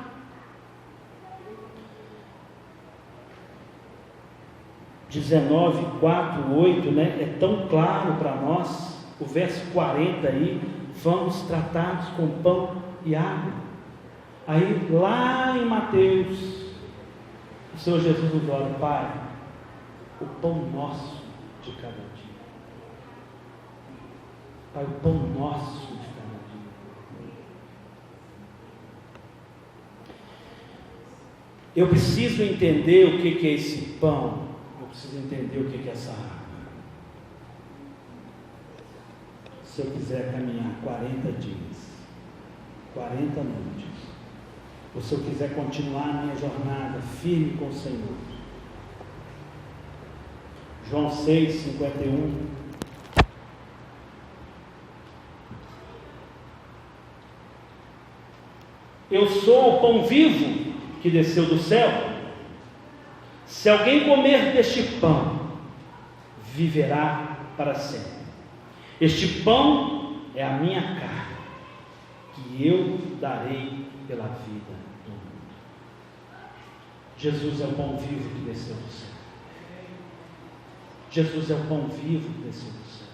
(19, 4, 8, né? É tão claro para nós. O verso 40 aí, vamos tratados com pão e água. Aí lá em Mateus, o Senhor Jesus nos ora: Pai, o pão nosso de cada dia. Pai, o pão nosso de cada dia. Eu preciso entender o que é esse pão. Eu preciso entender o que é essa água. Se eu quiser caminhar 40 dias, 40 noites, ou se eu quiser continuar a minha jornada firme com o Senhor. João 6, 51. eu sou o pão vivo que desceu do céu. Se alguém comer deste pão, viverá para sempre. Este pão é a minha carne, que eu darei pela vida do mundo. Jesus é o pão vivo que desceu do céu. Jesus é o pão vivo que desceu do céu.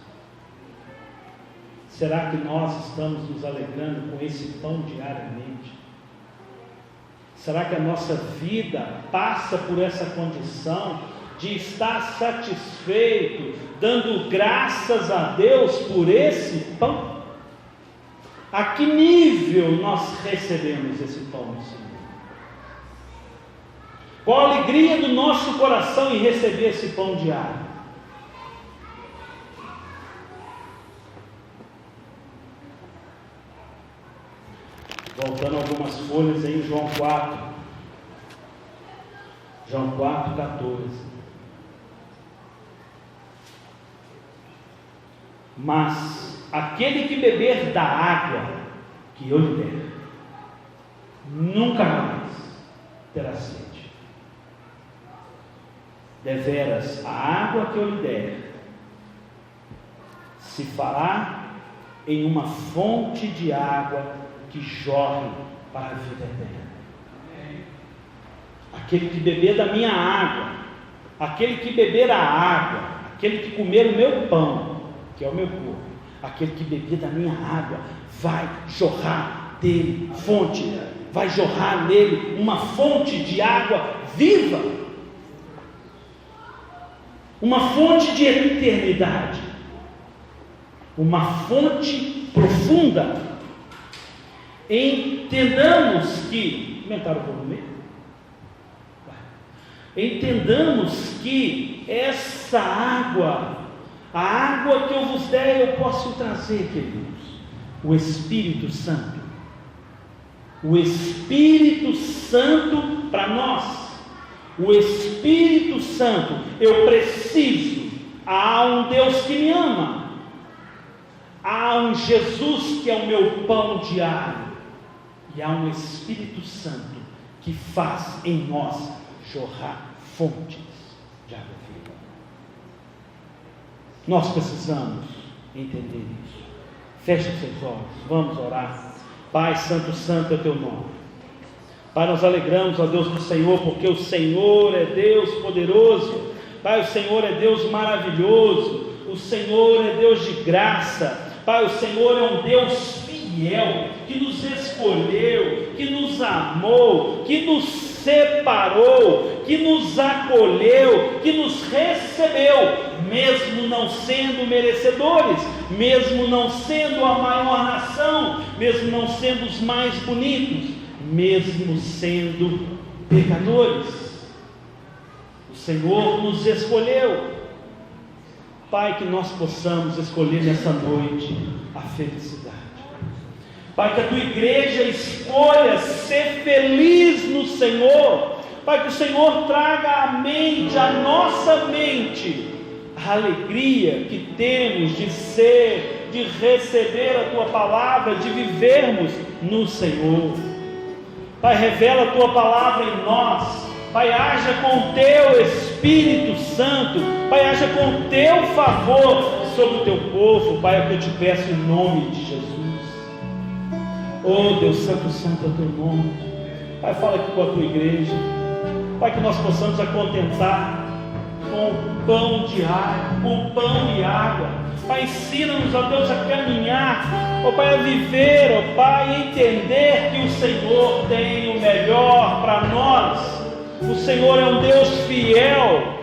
Será que nós estamos nos alegrando com esse pão diariamente? Será que a nossa vida passa por essa condição de estar satisfeito, dando graças a Deus por esse pão? A que nível nós recebemos esse pão do Senhor? Qual a alegria do nosso coração em receber esse pão diário? Voltando algumas folhas aí em João 4. João 4, 14. Mas aquele que beber da água que eu lhe der, nunca mais terá sede. Deveras, a água que eu lhe der se fará em uma fonte de água que jorre para a vida eterna. Aquele que beber da minha água, aquele que beber a água, aquele que comer o meu pão, que é o meu corpo, aquele que beber da minha água, vai jorrar dele fonte, vai jorrar nele uma fonte de água viva, uma fonte de eternidade, uma fonte profunda. Entendamos que, aumentaram o volume? Entendamos que essa água, a água que eu vos der, eu posso trazer, queridos, o Espírito Santo. O Espírito Santo para nós. O Espírito Santo, eu preciso. Há um Deus que me ama. Há um Jesus que é o meu pão diário. E há um Espírito Santo que faz em nós jorrar fontes de água viva. Nós precisamos entender isso. Feche os seus olhos, vamos orar. Pai, santo, santo é o teu nome. Pai, nós alegramos, ó Deus do Senhor, porque o Senhor é Deus poderoso. Pai, o Senhor é Deus maravilhoso. O Senhor é Deus de graça. Pai, o Senhor é um Deus fiel, que nos escolheu, que nos amou, que nos separou, que nos acolheu, que nos recebeu, mesmo não sendo merecedores, mesmo não sendo a maior nação, mesmo não sendo os mais bonitos, mesmo sendo pecadores. O Senhor nos escolheu. Pai, que nós possamos escolher nessa noite a felicidade. Pai, que a tua igreja escolha ser feliz no Senhor. Pai, que o Senhor traga à mente, à nossa mente, a alegria que temos de ser, de receber a tua palavra, de vivermos no Senhor. Pai, revela a tua palavra em nós. Pai, haja com o teu Espírito Santo. Pai, haja com o teu favor sobre o teu povo. Pai, é o que eu te peço em nome de Jesus. Oh Deus, santo, santo é o teu nome. Pai, fala aqui com a tua igreja. Pai, que nós possamos acontentar com o pão diário, com o pão e água. Pai, ensina-nos, ó Deus, a caminhar, ó Pai, a viver, ó Pai, entender que o Senhor tem o melhor para nós. O Senhor é um Deus fiel.